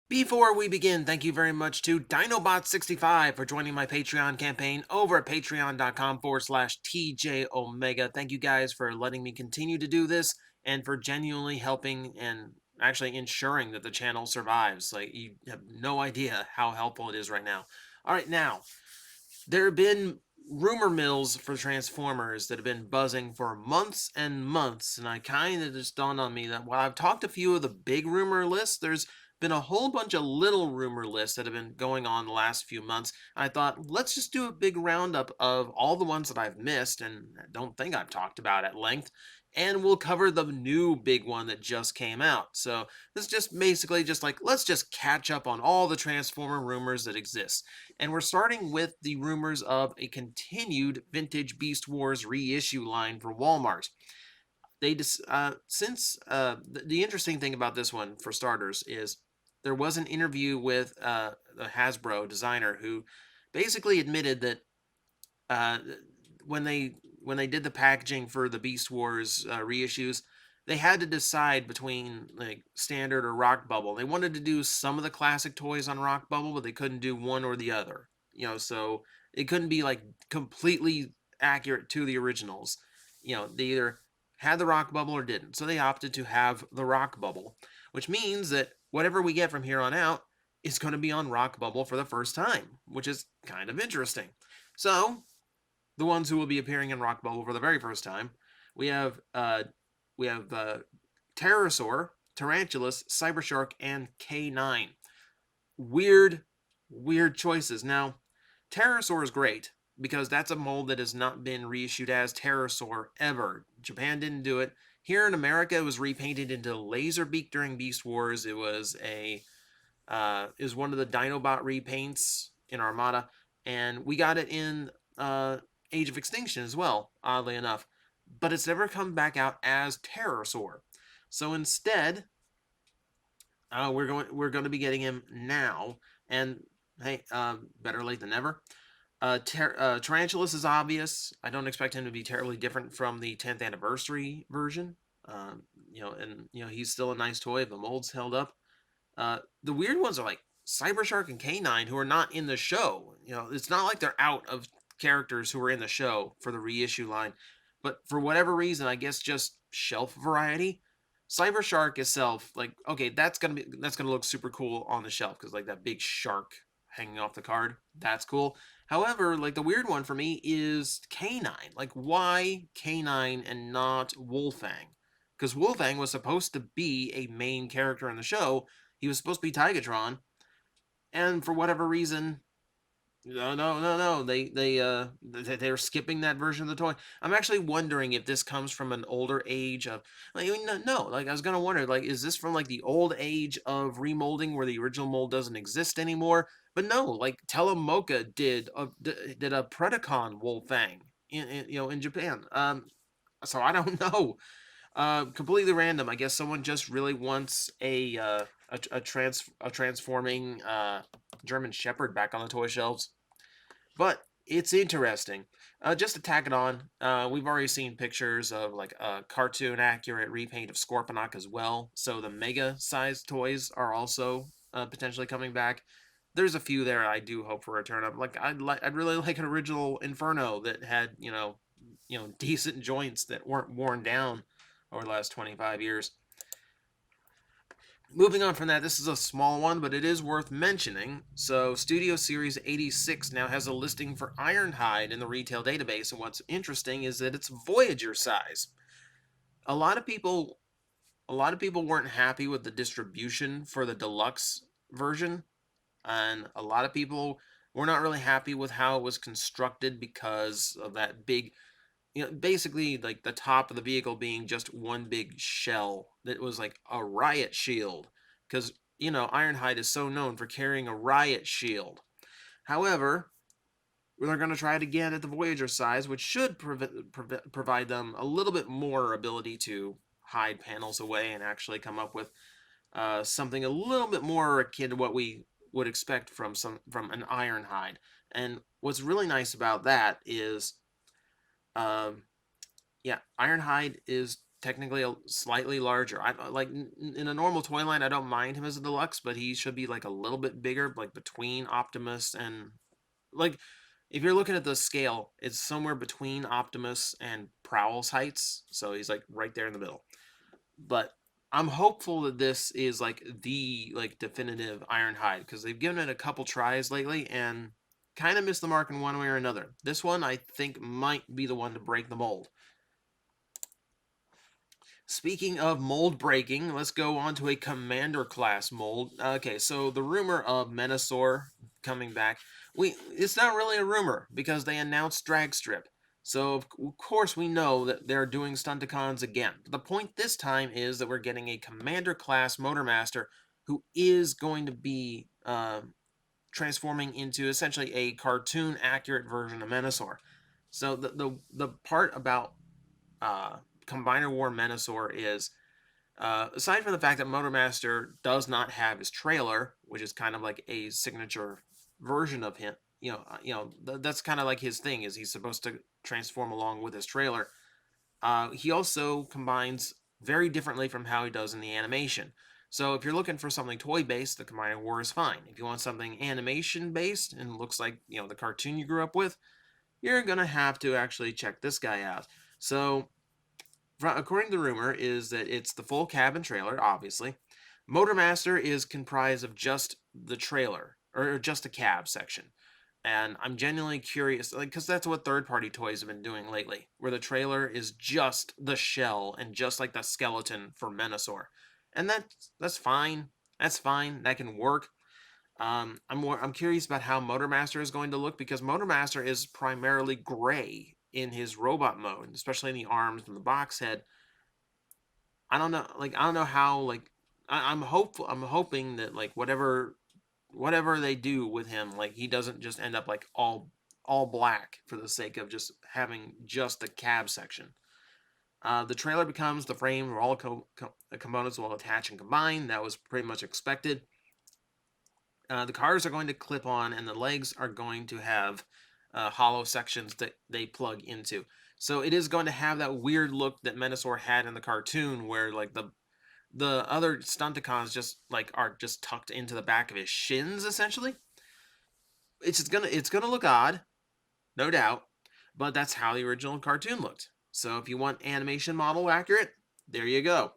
Before we begin, thank you very much to Dinobot65 for joining my Patreon campaign over at patreon.com/TJOmega. Thank you guys for letting me continue to do this and for genuinely helping and actually ensuring that the channel survives. Like, you have no idea how helpful it is right now. All right, now, there have been rumor mills for Transformers that have been buzzing for months and months, and I kind of just dawned on me that while I've talked a few of the big rumor lists, there's been a whole bunch of little rumor lists that have been going on the last few months. I thought, let's just do a big roundup of all the ones that I've missed and don't think I've talked about at length, and we'll cover the new big one that just came out. So this is just basically just like, let's just catch up on all the Transformer rumors that exist. And we're starting with the rumors of a continued vintage Beast Wars reissue line for Walmart. They just the interesting thing about this one, for starters, is there was an interview with the Hasbro designer who basically admitted that uh, when they did the packaging for the Beast Wars reissues, they had to decide between like standard or Rock Bubble. They wanted to do some of the classic toys on Rock Bubble, but they couldn't do one or the other. So it couldn't be like completely accurate to the originals. They either had the Rock Bubble or didn't. So they opted to have the Rock Bubble, which means that whatever we get from here on out is going to be on Rock Bubble for the first time, which is kind of interesting. So the ones who will be appearing in Rock Bubble for the very first time. We have Pterosaur, Tarantulas, Cybershark, and K9. Weird, weird choices. Now, Pterosaur is great because that's a mold that has not been reissued as Pterosaur ever. Japan didn't do it. Here in America, it was repainted into Laserbeak during Beast Wars. It was one of the Dinobot repaints in Armada, and we got it in Age of Extinction as well, oddly enough. But it's never come back out as Pterosaur. So instead, we're going to be getting him now, and hey, better late than never. Tarantulas is obvious. I don't expect him to be terribly different from the 10th anniversary version. He's still a nice toy. The mold's held up. The weird ones are like Cybershark and K9, who are not in the show. It's not like they're out of characters who were in the show for the reissue line, but for whatever reason, I guess just shelf variety. Cybershark itself, like, okay, that's gonna look super cool on the shelf because like that big shark hanging off the card, that's cool. However, like the weird one for me is K9. Like, why K9 and not Wolfang? Because Wolfang was supposed to be a main character in the show. He was supposed to be Tigatron, and for whatever reason, no, no, no, no. They're skipping that version of the toy. I'm actually wondering if this comes from an older age of, like, no. Like, I was gonna wonder, like, is this from like the old age of remolding where the original mold doesn't exist anymore? But no, like TJOmega did a Predacon Wolfang in Japan. So I don't know. Completely random. I guess someone just really wants a transforming German Shepherd back on the toy shelves. But it's interesting. Just to tack it on, we've already seen pictures of like a cartoon accurate repaint of Scorponok as well. So the mega sized toys are also potentially coming back. There's a few there I do hope for a return of. Like I'd really like an original Inferno that had decent joints that weren't worn down over the last 25 years. Moving on from that, this is a small one, but it is worth mentioning. So, Studio Series 86 now has a listing for Ironhide in the retail database, and what's interesting is that it's Voyager size. A lot of people, a lot of people weren't happy with the distribution for the deluxe version, and a lot of people were not really happy with how it was constructed because of that big, basically like the top of the vehicle being just one big shell that was like a riot shield, because Ironhide is so known for carrying a riot shield. However, they're going to try it again at the Voyager size, which should provide them a little bit more ability to hide panels away and actually come up with something a little bit more akin to what we would expect from an Ironhide. And what's really nice about that is, yeah, Ironhide is technically slightly larger. I like in a normal toy line, I don't mind him as a deluxe, but he should be like a little bit bigger, like between Optimus and like if you're looking at the scale, it's somewhere between Optimus and Prowl's heights, so he's like right there in the middle. But I'm hopeful that this is like the like definitive Ironhide because they've given it a couple tries lately and kind of missed the mark in one way or another. This one I think might be the one to break the mold. Speaking of mold breaking, let's go on to a commander class mold. Okay, so the rumor of Menasor coming back, it's not really a rumor because they announced Dragstrip. So of course we know that they're doing Stunticons again. But the point this time is that we're getting a commander class Motormaster who is going to be transforming into essentially a cartoon accurate version of Menasor. So the part about Combiner War Menasor is aside from the fact that Motormaster does not have his trailer, which is kind of like a signature version of him, that's kind of like his thing. Is he's supposed to transform along with his trailer. He also combines very differently from how he does in the animation. So if you're looking for something toy based, the Combiner War is fine. If you want something animation based and looks like the cartoon you grew up with, you're gonna have to actually check this guy out. So according to the rumor, is that it's the full cab and trailer, obviously. Motormaster is comprised of just the trailer, or just the cab section. And I'm genuinely curious, like, because that's what third-party toys have been doing lately, where the trailer is just the shell and just like the skeleton for Menasor. And that's fine. That's fine. That can work. I'm curious about how Motormaster is going to look because Motormaster is primarily gray in his robot mode, especially in the arms and the box head. I don't know, like I don't know how like I'm hopeful. I'm hoping that like whatever they do with him, like he doesn't just end up like all black for the sake of just having just the cab section. The trailer becomes the frame where all components will attach and combine. That was pretty much expected. The cars are going to clip on, and the legs are going to have hollow sections that they plug into. So it is going to have that weird look that Menasor had in the cartoon, where like the other Stunticons just like are just tucked into the back of his shins, essentially. It's gonna look odd, no doubt, but that's how the original cartoon looked. So if you want animation model accurate, there you go.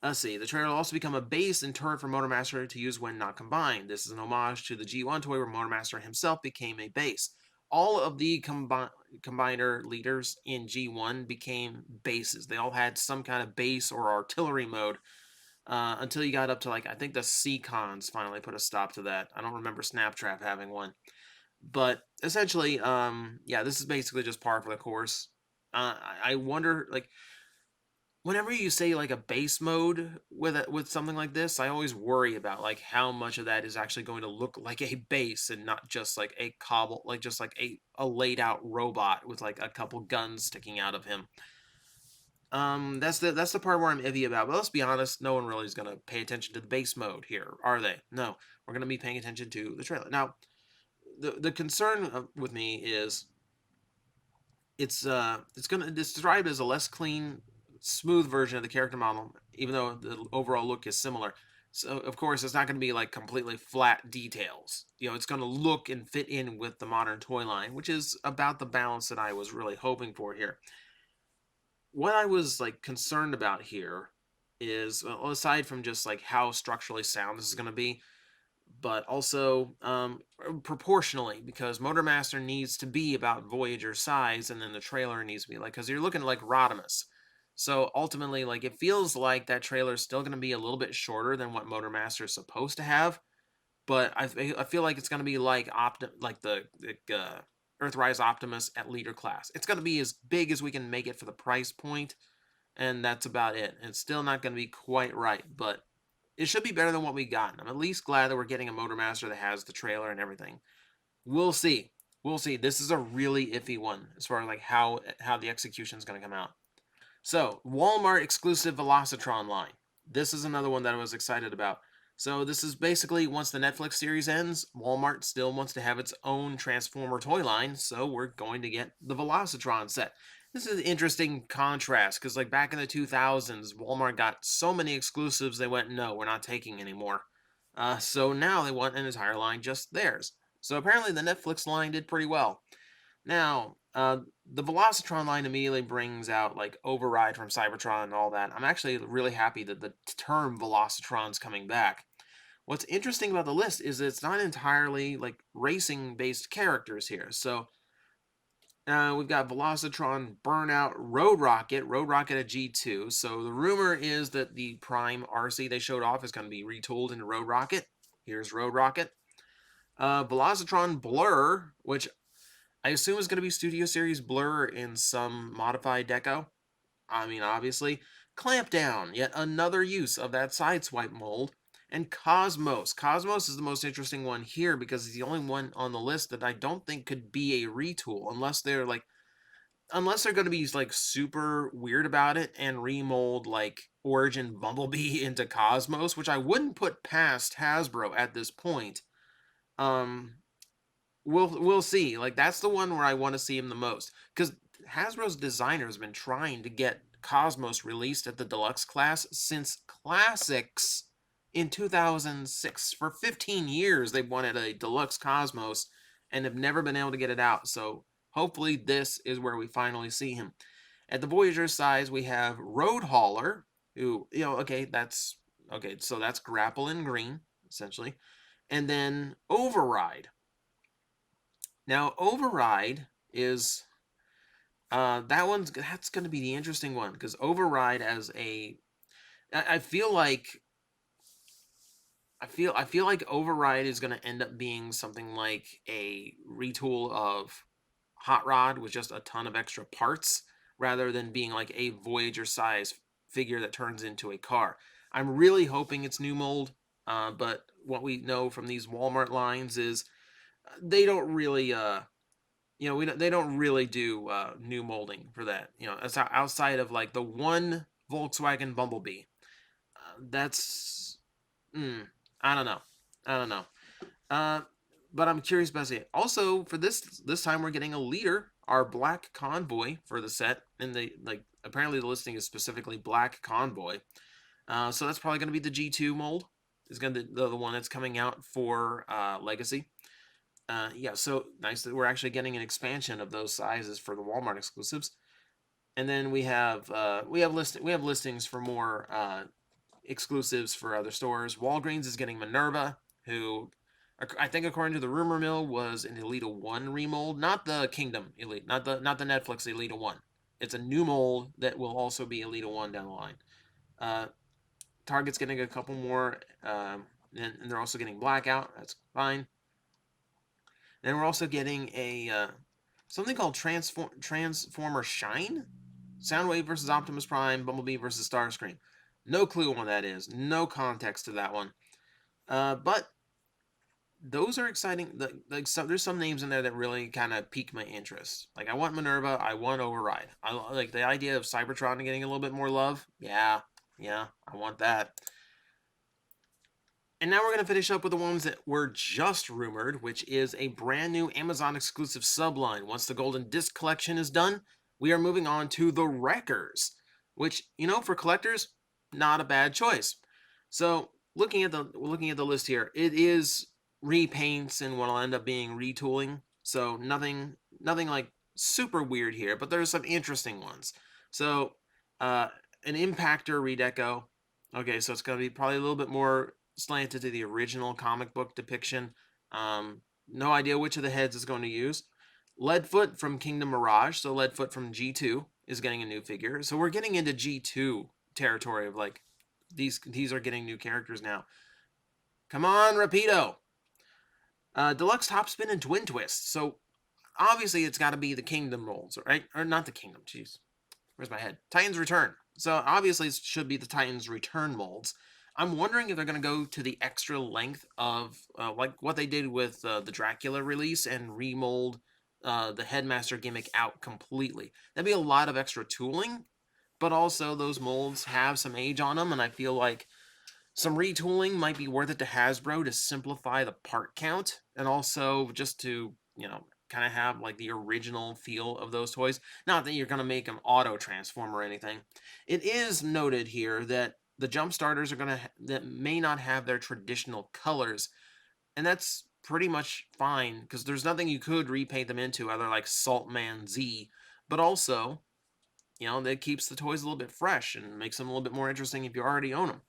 Let's see. The trailer will also become a base and turret for Motormaster to use when not combined. This is an homage to the G1 toy where Motormaster himself became a base. All of the combiner leaders in G1 became bases. They all had some kind of base or artillery mode until you got up to like I think the C-Cons finally put a stop to that. I don't remember Snaptrap having one, but essentially, yeah, this is basically just par for the course. I wonder like whenever you say like a base mode with something like this, I always worry about like how much of that is actually going to look like a base and not just like a cobble, like just like a laid out robot with like a couple guns sticking out of him. That's the part where I'm iffy about. But let's be honest, no one really is gonna pay attention to the base mode here, are they? No, we're gonna be paying attention to the trailer. Now, the concern with me is it's described as a less clean, smooth version of the character model, even though the overall look is similar. So of course it's not going to be like completely flat details. It's going to look and fit in with the modern toy line, which is about the balance that I was really hoping for here. What I was like concerned about here is, well, aside from just like how structurally sound this is going to be, but also proportionally, because Motormaster needs to be about Voyager size, and then the trailer needs to be like, because you're looking like Rodimus. So ultimately, like it feels like that trailer is still going to be a little bit shorter than what Motormaster is supposed to have, but I feel like it's going to be like the Earthrise Optimus at leader class. It's going to be as big as we can make it for the price point, and that's about it. And it's still not going to be quite right, but it should be better than what we got. I'm at least glad that we're getting a Motormaster that has the trailer and everything. We'll see. We'll see. This is a really iffy one as far as like how the execution is going to come out. So, Walmart exclusive Velocitron line. This is another one that I was excited about. So, this is basically once the Netflix series ends, Walmart still wants to have its own Transformer toy line, so we're going to get the Velocitron set. This is an interesting contrast because, like, back in the 2000s, Walmart got so many exclusives they went, no, we're not taking anymore. So now they want an entire line just theirs. So apparently the Netflix line did pretty well. Now, the Velocitron line immediately brings out like Override from Cybertron and all that. I'm actually really happy that the term Velocitron's coming back. What's interesting about the list is it's not entirely like racing based characters here. So we've got Velocitron, Burnout, Road Rocket at G2. So the rumor is that the Prime RC they showed off is going to be retooled into Road Rocket. Here's Road Rocket. Velocitron Blur, which I assume is going to be Studio Series Blur in some modified deco. I mean, obviously. Clampdown, yet another use of that sideswipe mold. And Cosmos. Cosmos is the most interesting one here because it's the only one on the list that I don't think could be a retool unless they're going to be like super weird about it and remold like Origin Bumblebee into Cosmos, which I wouldn't put past Hasbro at this point. Um, we'll see. Like that's the one where I want to see him the most because Hasbro's designer has been trying to get Cosmos released at the deluxe class since Classics in 2006. For 15 years, they've wanted a deluxe Cosmos and have never been able to get it out. So hopefully, this is where we finally see him. At the Voyager size, we have Road Hauler, who okay, so that's Grapple in green essentially, and then Override. Now, Override is that's going to be the interesting one because Override as a I feel like I feel like Override is going to end up being something like a retool of Hot Rod with just a ton of extra parts rather than being like a Voyager size figure that turns into a car. I'm really hoping it's new mold, but what we know from these Walmart lines is they don't really they don't really do new molding for that. It's outside of like the one Volkswagen Bumblebee. That's I don't know. I don't know. Uh, but I'm curious about it. Also, for this time, we're getting a leader, our Black Convoy for the set, and apparently the listing is specifically Black Convoy. So that's probably going to be the G2 mold. Is going to be the one that's coming out for Legacy. Yeah, so nice that we're actually getting an expansion of those sizes for the Walmart exclusives. And then we have listings for more exclusives for other stores. Walgreens is getting Minerva, who I think according to the rumor mill was an Elita 1 remold, not the Kingdom Elite, not the Netflix Elita 1. It's a new mold that will also be Elita 1 down the line. Target's getting a couple more, and they're also getting Blackout. That's fine. And we're also getting a something called Transformer Shine? Soundwave versus Optimus Prime, Bumblebee versus Starscream. No clue what that is. No context to that one. But those are exciting. There's some names in there that really kind of pique my interest. Like I want Minerva. I want Override. I like the idea of Cybertron getting a little bit more love. Yeah, I want that. And now we're going to finish up with the ones that were just rumored, which is a brand new Amazon exclusive subline. Once the Golden Disc collection is done, we are moving on to the Wreckers, which, for collectors, not a bad choice. So, looking at the list here, it is repaints and what'll end up being retooling. So, nothing like super weird here, but there's some interesting ones. So, an Impactor redeco. Okay, so it's going to be probably a little bit more slanted to the original comic book depiction. No idea which of the heads is going to use. Leadfoot from Kingdom Mirage, so Leadfoot from G2 is getting a new figure. So we're getting into G2 territory of like these are getting new characters now. Come on, Rapido. Deluxe Topspin and Twin Twist. So obviously it's got to be the Kingdom molds, right? Or not the Kingdom, jeez. Where's my head? Titans Return. So obviously it should be the Titans Return molds. I'm wondering if they're going to go to the extra length of like what they did with the Dracula release and remold the Headmaster gimmick out completely. That'd be a lot of extra tooling, but also those molds have some age on them, and I feel like some retooling might be worth it to Hasbro to simplify the part count and also just to, kind of have like the original feel of those toys. Not that you're going to make them auto transform or anything. It is noted here that the jump starters are going to that may not have their traditional colors, and that's pretty much fine because there's nothing you could repaint them into other like Saltman Z, but also, that keeps the toys a little bit fresh and makes them a little bit more interesting if you already own them.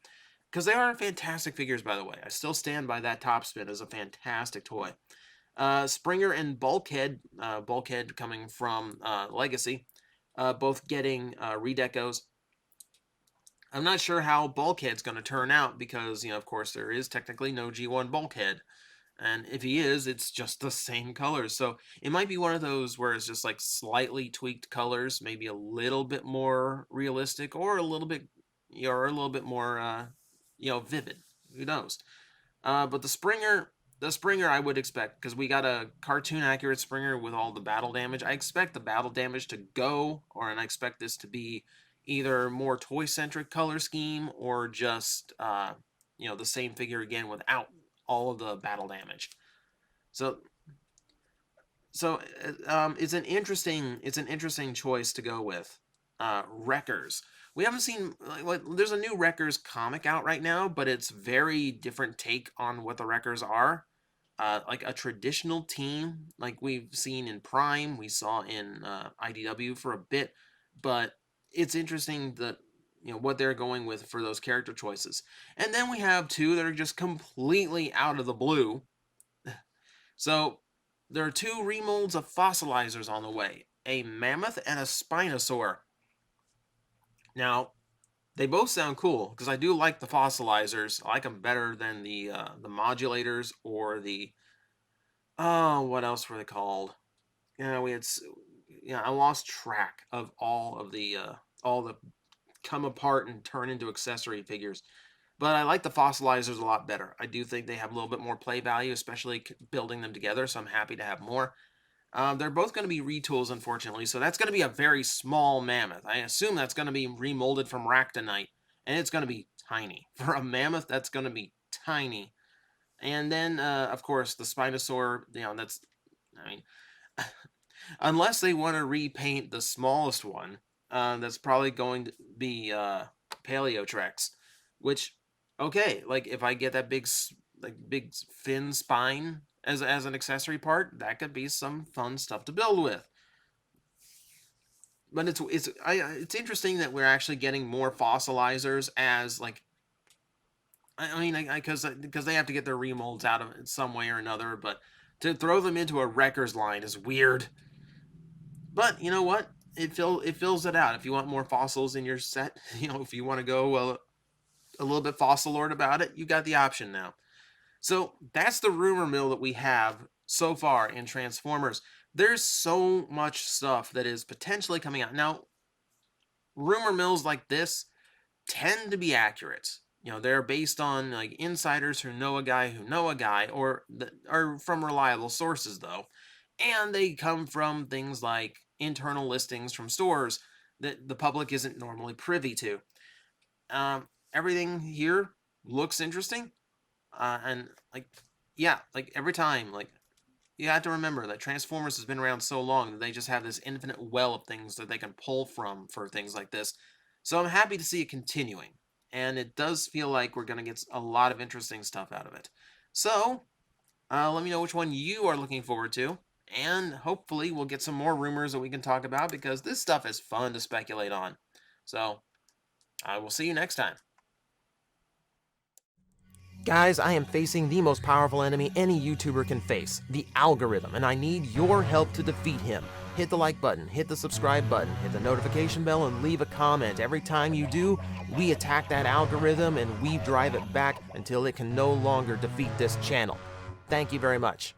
Because they are fantastic figures, by the way. I still stand by that Top Spin as a fantastic toy. Springer and Bulkhead, Bulkhead coming from Legacy, both getting redecos. I'm not sure how Bulkhead's going to turn out because, of course, there is technically no G1 Bulkhead. And if he is, it's just the same colors. So it might be one of those where it's just like slightly tweaked colors, maybe a little bit more realistic or a little bit, more, vivid. Who knows? But the Springer I would expect, because we got a cartoon accurate Springer with all the battle damage. I expect the battle damage to go, and I expect this to be either more toy centric color scheme or just the same figure again without all of the battle damage. So it's an interesting choice to go with. Wreckers. We haven't seen there's a new Wreckers comic out right now, but it's very different take on what the Wreckers are. Like a traditional team, like we've seen in Prime, we saw in IDW for a bit, but it's interesting that what they're going with for those character choices. And then we have two that are just completely out of the blue. So there are two remolds of fossilizers on the way, a mammoth and a spinosaur. Now, they both sound cool because I do like the fossilizers. I like them better than the modulators or the what else were they called? I lost track of all the come apart and turn into accessory figures. But I like the fossilizers a lot better. I do think they have a little bit more play value, especially building them together, so I'm happy to have more. They're both going to be retools, unfortunately, so that's going to be a very small mammoth. I assume that's going to be remolded from Ractonite, and it's going to be tiny. For a mammoth, that's going to be tiny. And then, of course, the Spinosaur, unless they want to repaint the smallest one, that's probably going to be Paleotrex, which, okay, like if I get that big fin spine as an accessory part, that could be some fun stuff to build with. But it's interesting that we're actually getting more fossilizers as like. Because they have to get their remolds out of it some way or another, but to throw them into a Wreckers line is weird. But you know what? It fills it out. If you want more fossils in your set, if you want to go a little bit fossil lord about it, you got the option now. So that's the rumor mill that we have so far in Transformers. There's so much stuff that is potentially coming out. Now, rumor mills like this tend to be accurate. They're based on like insiders who know a guy, or are from reliable sources, though. And they come from things like internal listings from stores that the public isn't normally privy to. Everything here looks interesting. And every time, you have to remember that Transformers has been around so long that they just have this infinite well of things that they can pull from for things like this. So I'm happy to see it continuing. And it does feel like we're going to get a lot of interesting stuff out of it. So, let me know which one you are looking forward to. And hopefully we'll get some more rumors that we can talk about because this stuff is fun to speculate on. So, I will see you next time. Guys, I am facing the most powerful enemy any YouTuber can face, the algorithm, and I need your help to defeat him. Hit the like button, hit the subscribe button, hit the notification bell, and leave a comment. Every time you do, we attack that algorithm and we drive it back until it can no longer defeat this channel. Thank you very much.